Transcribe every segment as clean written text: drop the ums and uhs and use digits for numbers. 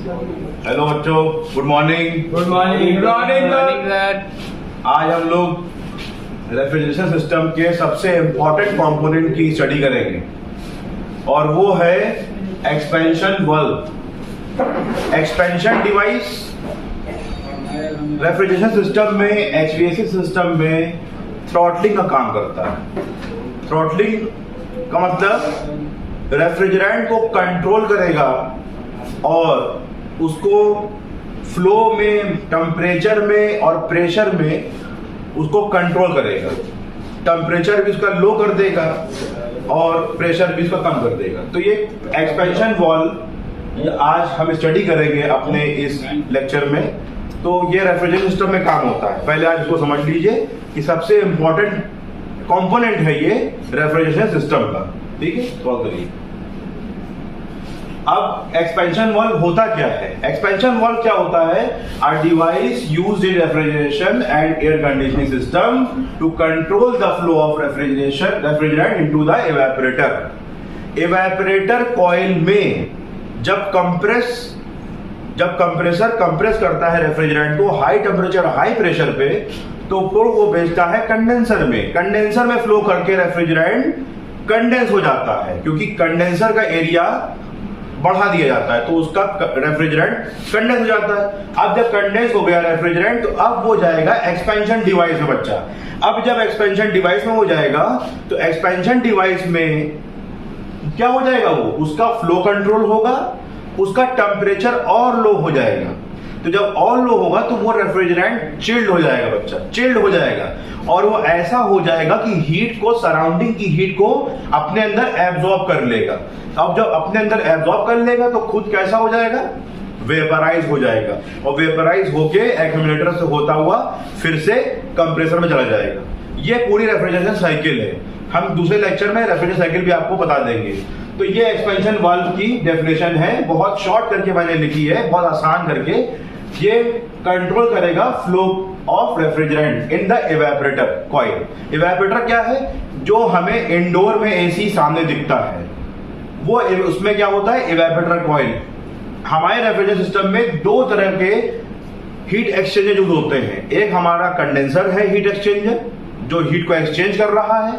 Hello बच्चों, good morning. Good morning sir. आज हम लोग रेफ्रिजरेशन सिस्टम के सबसे इम्पोर्टेंट कंपोनेंट की स्टडी करेंगे और वो है expansion valve. Expansion device refrigeration system में, एचवीएसी सिस्टम में थ्रॉटलिंग का काम करता है। थ्रॉटलिंग का मतलब रेफ्रिजरेंट को कंट्रोल करेगा और उसको फ्लो में, टेम्परेचर में और प्रेशर में उसको कंट्रोल करेगा। टेम्परेचर भी उसका लो कर देगा और प्रेशर भी उसका कम कर देगा। तो ये एक्सपेंशन वाल्व आज हम स्टडी करेंगे अपने इस लेक्चर में। तो ये रेफ्रिजरेशन सिस्टम में काम होता है। पहले आज इसको समझ लीजिए कि सबसे इंपॉर्टेंट कंपोनेंट है ये रेफ्रिजरेशन सिस्टम का। ठीक है, सॉल्व करिए। अब एक्सपेंशन वाल्व होता क्या है? एक्सपेंशन वाल्व क्या होता है? A device used in refrigeration and air conditioning system to control the flow of refrigerant into the evaporator. Evaporator coil में जब कंप्रेसर कंप्रेस करता है रेफ्रिजरेंट को हाई टेम्परेचर हाई प्रेशर पे, तो फिर वो भेजता है कंडेंसर में। कंडेंसर में फ्लो करके रेफ्रिजरेंट कंडेंस हो जाता है, क्योंकि कंडेंसर का एरिया बढ़ा दिया जाता है तो उसका रेफ्रिजरेंट कंडेंस हो जाता है। अब जब कंडेंस हो गया रेफ्रिजरेंट, तो अब वो जाएगा एक्सपेंशन डिवाइस में बच्चा। अब जब एक्सपेंशन डिवाइस में हो जाएगा तो एक्सपेंशन डिवाइस में क्या हो जाएगा? वो उसका फ्लो कंट्रोल होगा, उसका टेम्परेचर और लो हो जाएगा। तो जब और लो होगा तो वो रेफ्रिजरेंट चिल्ड हो जाएगा बच्चा, चिल्ड हो जाएगा। और वो ऐसा हो जाएगा कि हीट को, सराउंडिंग की हीट को अपने अंदर एब्जॉर्ब कर लेगा। अब जब अपने अंदर एब्जॉर्ब कर लेगा तो खुद कैसा हो जाएगा? वेपराइज हो जाएगा। और वेपराइज होके एक्यूमुलेटर से होता हुआ फिर से कंप्रेसर में चला जाएगा। ये पूरी रेफ्रिजरेशन साइकिल है। हम दूसरे लेक्चर में रेफ्रिजरेशन साइकिल भी आपको बता देंगे। तो ये एक्सपेंशन वाल्व की डेफिनेशन है, बहुत शॉर्ट करके मैंने लिखी है, बहुत आसान करके। ये कंट्रोल करेगा flow of refrigerant in the evaporator coil. Evaporator क्या है? जो हमें इंडोर में एसी सामने दिखता है, वो उसमें क्या होता है? Evaporator coil. हमारे रेफ्रिजरेशन सिस्टम में दो तरह के हीट एक्सचेंजर यूज होते हैं। एक हमारा कंडेंसर है, हीट एक्सचेंजर, जो हीट को एक्सचेंज कर रहा है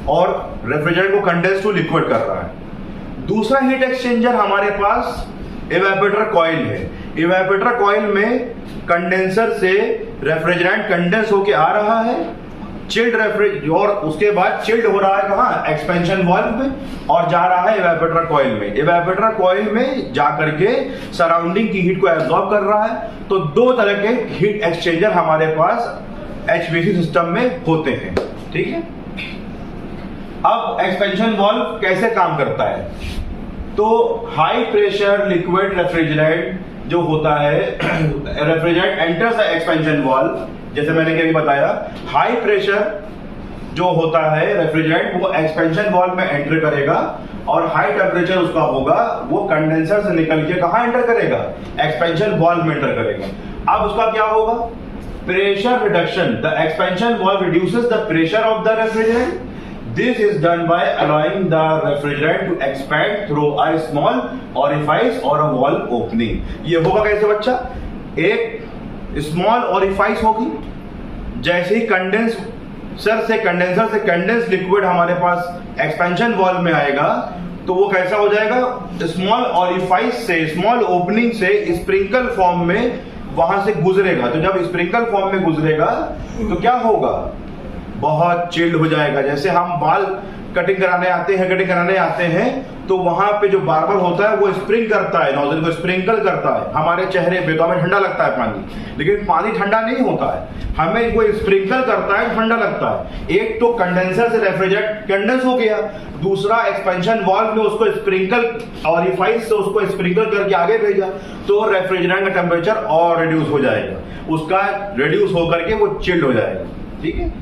और रेफ्रिजरेंट को कंडेंस टू लिक्विड कर रहा है। दूसरा हीट एक्सचेंजर हमारे पास इवेपोरेटर कॉइल है। इवेपोरेटर कॉइल में कंडेंसर से रेफ्रिजरेंट कंडेंस होके आ रहा है, चिल्ड रेफ्रिजरेंट, और उसके बाद चिल्ड हो रहा है कहाँ? एक्सपेंशन वाल्व में, और जा रहा है इवेपोरेटर कॉइल में। इवेपोरेटर कॉइल में जाकर के सराउंडिंग की हीट को एब्जॉर्ब कर रहा है। तो दो तरह के हीट एक्सचेंजर हमारे पास एचवीएसी सिस्टम में होते हैं। ठीक है। अब एक्सपेंशन वाल्व कैसे काम करता है? तो हाई प्रेशर लिक्विड रेफ्रिजरेंट जो होता है, refrigerant enters the expansion valve. जैसे मैंने क्या बताया, हाई प्रेशर जो होता है रेफ्रिजरेंट, वो एक्सपेंशन वाल्व में एंटर करेगा और हाई टेम्परेचर उसका होगा, वो कंडेंसर से निकल के कहां एंटर करेगा? एक्सपेंशन वाल्व में एंटर करेगा। अब उसका क्या होगा? Pressure reduction. The expansion valve reduces the pressure of the refrigerant. This is done by allowing the refrigerant to expand through a small orifice or a valve opening. ये होगा कैसे बच्चा? एक स्मॉल ओरिफाइस होगी, जैसे ही कंडेंसर से condense liquid हमारे पास expansion valve में आएगा, तो वो कैसा हो जाएगा? स्मॉल ओरिफाइस से, स्मॉल ओपनिंग से स्प्रिंकल फॉर्म में वहां से गुजरेगा। तो जब स्प्रिंकल फॉर्म में गुजरेगा तो क्या होगा? बहुत चिल्ड हो जाएगा। जैसे हम बाल कटिंग कराने आते हैं तो वहां पे जो बार्बर होता है वो स्प्रिंग करता है, नोजल को स्प्रिंकल करता है हमारे चेहरे पे, तो हमें ठंडा लगता है पानी, लेकिन पानी ठंडा नहीं होता है, हमें वो स्प्रिंकल करता है, ठंडा लगता है। एक तो कंडेंसर से रेफ्रिजरेंट कंडेंस हो गया, दूसरा एक्सपेंशन वाल्व ने उसको स्प्रिंकल ऑरिफाइस से उसको स्प्रिंकल करके आगे भेजा, तो रेफ्रिजरेंट का टेम्परेचर और रिड्यूस हो जाएगा, उसका रिड्यूस होकर के वो चिल्ड हो जाएगा। ठीक है।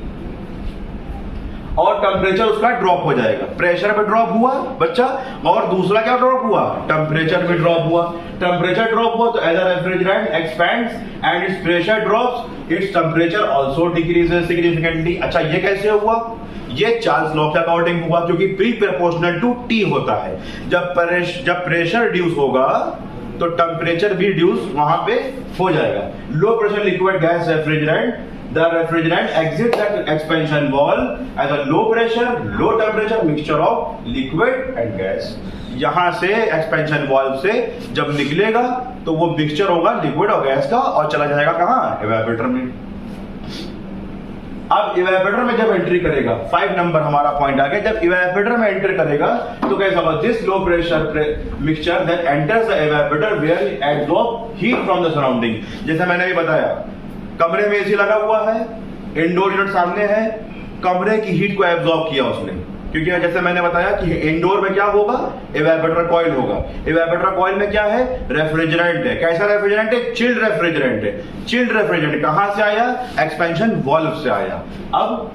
और टेम्परेचर उसका ड्रॉप हो जाएगा। प्रेशर में ड्रॉप हुआ बच्चा, और दूसरा क्या ड्रॉप हुआ? टेम्परेचर में ड्रॉप हुआ। टेम्परेचर ड्रॉप हुआ तो as a refrigerant expands and its pressure drops, its temperature also decreases significantly. अच्छा, ये कैसे हुआ? ये चार्ल्स लॉ के अकॉर्डिंग हुआ, क्योंकि प्री प्रोपोर्शनल टू टी होता है। जब प्रेशर रिड्यूस होगा तो टेम्परेचर भी रिड्यूस वहां पे हो जाएगा। Low pressure liquid gas refrigerant, the refrigerant exits that expansion valve as a low pressure low temperature mixture of liquid and gas। यहां से एक्सपेंशन वाल्व से जब निकलेगा तो वो मिक्सचर होगा लिक्विड और गैस का और चला जाएगा कहां, इवेपोरेटर में। अब इवेपोरेटर में जब एंट्री करेगा, 5 नंबर हमारा पॉइंट आ गया, जब इवेपोरेटर में एंटर करेगा तो कैसा होगा, this low pressure mixture that enters the evaporator where it absorb heat from the surrounding. जैसे मैंने भी बताया, कमरे में एसी लगा हुआ है, इंडोर यूनिट सामने है, कमरे की हीट को एब्सॉर्ब किया उसने, क्योंकि जैसे मैंने बताया कि इंडोर में क्या होगा, इवेपोरेटर कॉइल होगा। इवेपोरेटर कॉइल में क्या है, रेफ्रिजरेंट है। कैसा रेफ्रिजरेंट है, चिल्ड रेफ्रिजरेंट है। चिल्ड रेफ्रिजरेंट कहां से आया, एक्सपेंशन वाल्व से आया। अब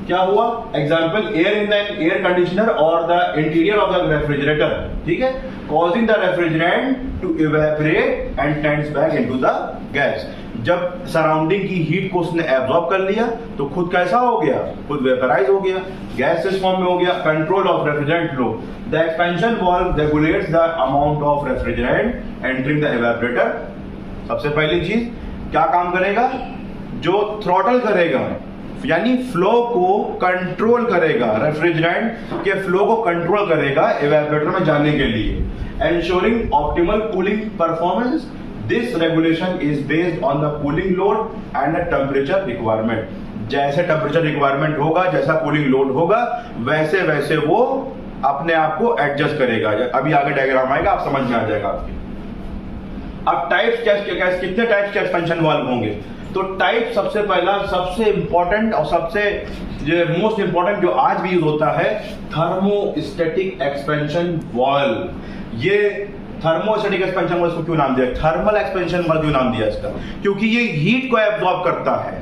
क्या हुआ, example air in the air conditioner और the interior of the refrigerator, ठीक है, causing the refrigerant to evaporate and tends back into the gas. जब सराउंडिंग की हीट को उसने एब्सॉर्ब कर लिया तो खुद कैसा हो गया, खुद वेपराइज हो गया, गैस फॉर्म में हो गया। Control of refrigerant flow, the expansion valve regulates the amount of refrigerant entering the evaporator. सबसे पहली चीज क्या काम करेगा, जो थ्रॉटल करेगा यानी फ्लो को कंट्रोल करेगा, रेफ्रिजरेंट के फ्लो को कंट्रोल करेगा इवेपोरेटर में जाने के लिए, ensuring optimal cooling performance. This regulation is based on the cooling load and the temperature requirement। जैसे टेम्परेचर रिक्वायरमेंट होगा, जैसा कूलिंग लोड होगा, वैसे वैसे वो अपने आप को एडजस्ट करेगा। अभी आगे डायग्राम आएगा, आप समझ में आ जाएगा आपके। अब टाइप्स कितने टाइप्स के एक्सपेंशन वाल्व होंगे, तो टाइप सबसे पहला, सबसे इंपॉर्टेंट और सबसे मोस्ट इंपॉर्टेंट जो आज भी यूज होता है, थर्मोस्टेटिक एक्सपेंशन वाल्व। ये थर्मोस्टेटिक एक्सपेंशन वाल्व को क्यों नाम दिया, थर्मल एक्सपेंशन वाल्व क्यों नाम दिया इसका, क्योंकि ये हीट को एब्सॉर्ब करता है,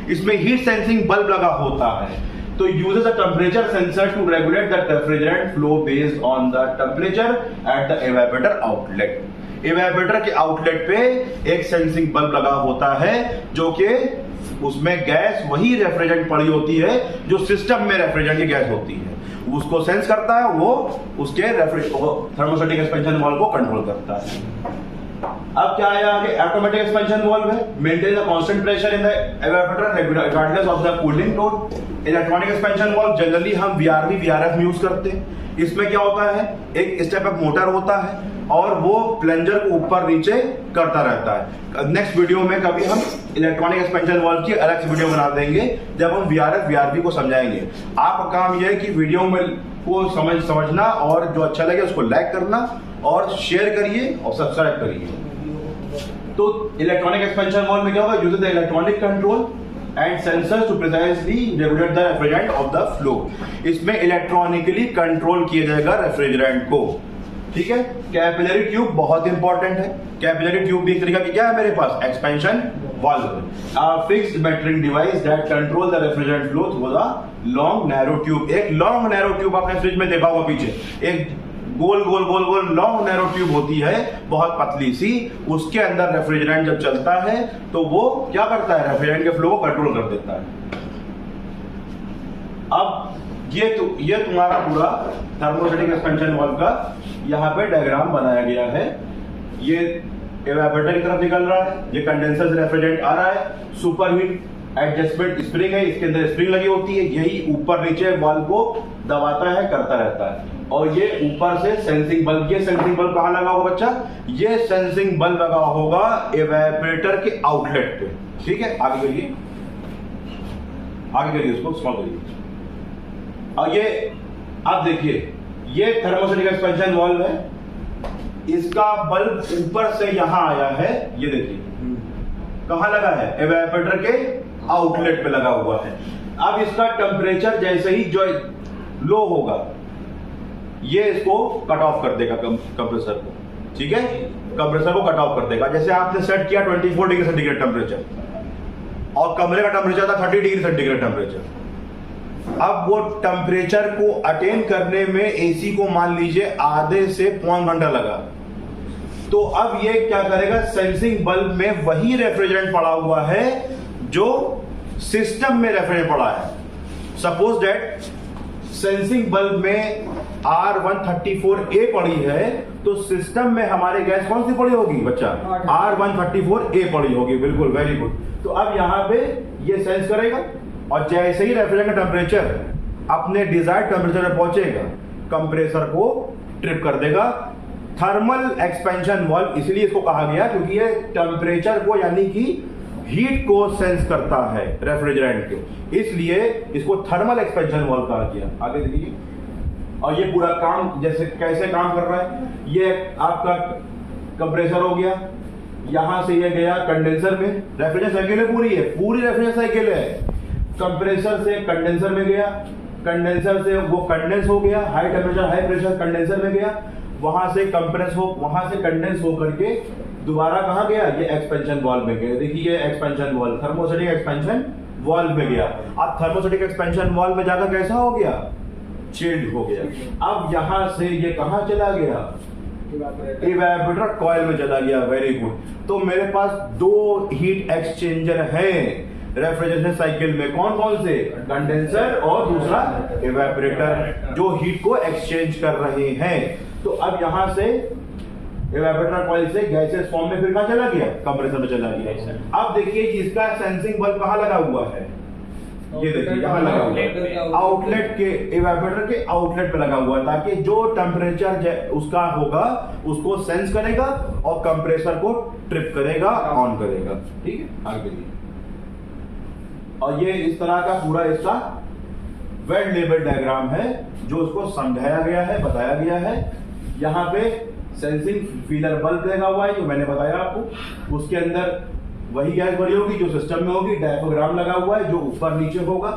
इसमें हीट सेंसिंग बल्ब लगा होता है। तो uses a temperature sensor to regulate the refrigerant flow based on the temperature at the evaporator outlet. Evaporator के आउटलेट पे एक सेंसिंग बल्ब लगा होता है, जो कि उसमें गैस वही रेफ्रिजरेंट पड़ी होती है जो सिस्टम में रेफ्रिजरेंट की गैस होती है, उसको सेंस करता है, वो उसके थर्मोस्टेटिक एक्सपेंशन वाल्व को कंट्रोल करता है। अब क्या आया आगे, ऑटोमेटिक एक्सपेंशन वाल्व है, maintain the constant pressure in the evaporator regardless of the cooling load. Electronic expansion valve generally हम VRV VRF में यूज करते हैं। इसमें क्या होता है, एक स्टेप अप मोटर होता है और वो प्लंजर को ऊपर नीचे करता रहता है। नेक्स्ट वीडियो में कभी हम इलेक्ट्रॉनिक एक्सपेंशन वाल्व की अलग से वीडियो बना देंगे, जब हम VRF VRV को समझाएंगे। आपका काम यह है कि वीडियो में को समझना और जो अच्छा लगे उसको लाइक करना और शेयर करिए और सब्सक्राइब करिए। तो इलेक्ट्रॉनिक एक्सपेंशन वाल्व में क्या होगा, use the electronic control and sensors to precisely regulate the refrigerant of the flow. इसमें इलेक्ट्रॉनिकली कंट्रोल किया जाएगा रेफ्रिजरेंट को, ठीक है। कैपिलरी ट्यूब बहुत इंपॉर्टेंट है। कैपिलरी ट्यूब भी एक तरीका की क्या है मेरे पास, expansion valve. Fixed metering device that control the refrigerant flow through the long narrow tube. एक लॉन्ग नैरो ट्यूब आपने फ्रिज में देखा होगा, पीछे एक गोल गोल गोल गोल लॉन्ग नैरो ट्यूब होती है, बहुत पतली सी, उसके अंदर रेफ्रिजरेंट जब चलता है तो वो क्या करता है, रेफ्रिजरेंट के फ्लो को कंट्रोल कर देता है। अब ये तुम्हारा पूरा थर्मोस्टेटिक एक्सपेंशन वाल्व का यहाँ पे डायग्राम बनाया गया है। ये इवेपोरेटर की तरफ निकल रहा है, ये कंडेंसर से रेफ्रिजरेंट आ रहा है, सुपरहीट एडजस्टमेंट स्प्रिंग है, इसके अंदर स्प्रिंग लगी होती है, यही ऊपर नीचे वाल्व को दबाता है, करता रहता है। और ये ऊपर से सेंसिंग बल्ब, ये सेंसिंग बल्ब कहां लगा होगा बच्चा, ये सेंसिंग बल्ब लगा होगा इवेपोरेटर के आउटलेट पे, ठीक है। आगे करिए, आगे करिए, उसको स्मॉल करिए। और ये आप देखिए, ये थर्मोस्टेटिक एक्सपेंशन वाल्व है, इसका बल्ब ऊपर से यहां आया है, ये देखिए कहां लगा है, इवेपोरेटर के आउटलेट पे लगा हुआ है। अब इसका टेम्परेचर जैसे ही जो लो होगा, ये इसको कट ऑफ कर देगा कंप्रेसर को, ठीक है, कंप्रेसर को कट ऑफ कर देगा। जैसे आपने सेट किया 24 डिग्री सेंटीग्रेड टेम्परेचर और कमरे का टेम्परेचर था 30 डिग्री सेंटीग्रेड टेम्परेचर। अब वो टेम्परेचर को अटेन करने में एसी को मान लीजिए आधे से पौन घंटा लगा, तो अब ये क्या करेगा, सेंसिंग बल्ब में वही रेफ्रिजरेंट पड़ा हुआ है जो सिस्टम में रेफ्रिजरेंट पड़ा है। सपोज दैट सेंसिंग बल्ब में R134A पड़ी है तो सिस्टम में हमारे गैस कौन सी पड़ी होगी बच्चा? R134A पड़ी होगी, बिल्कुल, वेरी गुड। तो अब यहाँ पे ये सेंस करेगा और जैसे ही रेफ्रिजरेटर का टेम्परेचर अपने डिजायर्ड टेम्परेचर पर पहुंचेगा, कंप्रेसर को ट्रिप कर देगा। थर्मल एक्सपेंशन वाल्व इसलिए इसको कहा गया क्योंकि ये टेम्परेचर को यानी कि हीट को सेंस करता है रेफ्रिजरेंट के, इसलिए इसको थर्मल एक्सपेंशन वाल्व कहा गया। आगे देखिए, और ये पूरा काम जैसे कैसे काम कर रहा है, ये आपका कंप्रेसर हो गया, यहां से ये गया कंडेंसर में। रेफ्रिजरेशन साइकिल है पूरी रेफ्रिजरेशन साइकिल है। कंप्रेसर से कंडेंसर में गया, कंडेंसर से वो कंडेंस हो गया, high temperature high pressure condenser में गया, वहां से कंप्रेस हो, वहां से कंडेंस हो करके दोबारा कहां गया? ये एक्सपेंशन वाल्व में गया। देखिए ये expansion valve, thermostatic expansion valve में गया। अब थर्मोस्टेटिक एक्सपेंशन वाल्व में जाकर कैसा हो गया? चिल्ड हो गया। अब यहां से ये कहां चला गया? इवेपोरेटर कॉइल में चला गया, वेरी गुड। तो मेरे पास दो हीट एक्सचेंजर हैं रेफ्रिजरेशन साइकिल में, कौन कौन से? कंडेंसर और दूसरा इवेपोरेटर, जो हीट को एक्सचेंज कर रहे हैं। तो अब यहां से इवेपोरेटर कॉइल से गैसेस फॉर्म में फिर कहां चला गया? कंप्रेसर में चला गया। अब देखिए इसका सेंसिंग बल्ब कहां लगा हुआ है? ये देखिए यहां लगा हुआ है, आउटलेट के, इवेपोरेटर के आउटलेट पे लगा हुआ है, ताकि जो टेम्परेचर उसका होगा उसको सेंस करेगा और कंप्रेसर को ट्रिप करेगा, ऑन करेगा। ठीक है, आगे देखिए। और ये इस तरह का पूरा इसका वेट लेवल डायग्राम है जो उसको समझाया गया है, बताया गया है। यहाँ पे सेंसिंग फीलर बल्ब लगा हुआ है जो मैंने बताया आपको, उसके अंदर वही गैस भरी होगी जो सिस्टम में होगी। डायफ्राम लगा हुआ है जो ऊपर नीचे होगा।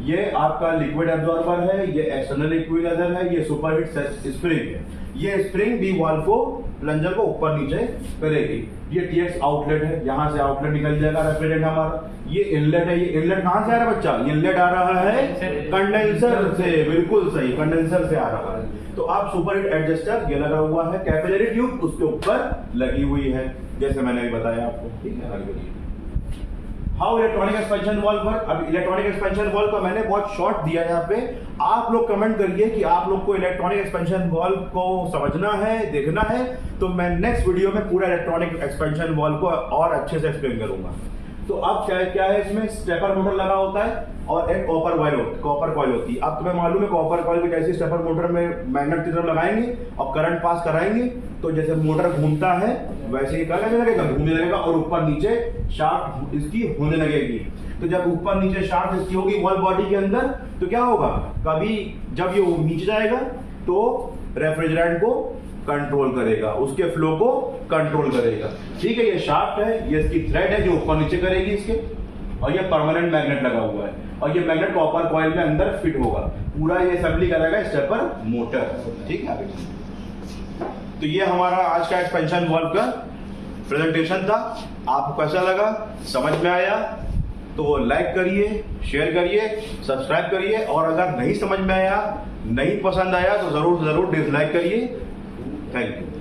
ये आपका लिक्विड एब्जॉर्बर है, ये एक्सटर्नल इक्विलाइजर है, ये सुपरहीट स्प्रिंग है। ये स्प्रिंग भी वाल्व को, प्लंजर को ऊपर नीचे करेगी। ये TX आउटलेट है, यहां से आउटलेट निकल जाएगा रेफ्रिजरेंट हमारा। ये इनलेट है, ये इनलेट कहां से आ रहा है बच्चा? इनलेट आ रहा है कंडेंसर से, बिल्कुल सही, कंडेंसर से आ रहा है। तो आप सुपरहीट एडजस्टर ये लगा हुआ है, कैपिलरी ट्यूब उसके ऊपर लगी हुई है, जैसे मैंने भी बताया आपको। ठीक है, आगे बढ़िए। How electronic expansion valve work. अब इलेक्ट्रॉनिक एक्सपेंशन वाल्व का मैंने बहुत शॉर्ट दिया है यहाँ पे। आप लोग कमेंट करिए कि आप लोग को इलेक्ट्रॉनिक एक्सपेंशन वाल्व को समझना है, देखना है, तो मैं नेक्स्ट वीडियो में पूरा इलेक्ट्रॉनिक एक्सपेंशन वाल्व को और अच्छे से एक्सप्लेन करूंगा। तो अब क्या है इसमें? स्टेपर मोटर लगा होता है और एक कॉपर कॉइल होती है। अब तुम्हें मालूम है कॉपर कॉइल में कैसे स्टेपर मोटर में मैग्नेट की तरफ लगाएंगे और करंट पास कराएंगे, तो जैसे मोटर घूमता है वैसे ही क्या लगेगा? घूमने लगेगा और ऊपर नीचे शाफ्ट इसकी होने लगेगी। तो जब ऊपर नीचे शाफ्ट इसकी होगी वॉल बॉडी के अंदर, तो क्या होगा? कभी जब ये नीचे जाएगा तो रेफ्रिजरेंट को कंट्रोल करेगा, उसके फ्लो को कंट्रोल करेगा। ठीक है, ये शाफ्ट है, ये इसकी थ्रेड है जो ऊपर नीचे करेगी इसके, और ये परमानेंट मैग्नेट लगा हुआ है, और ये मैग्नेट कॉपर कॉइल में अंदर फिट होगा। पूरा ये असेंबली करेगा स्टेपर मोटर। ठीक है, तो ये हमारा आज का एक्सपेंशन वाल्व का प्रेजेंटेशन था। आपको कैसा लगा, समझ में आया? तो लाइक करिए, शेयर करिए, सब्सक्राइब करिए, और अगर नहीं समझ में आया, नहीं पसंद आया तो जरूर डिसलाइक करिए। Thank you.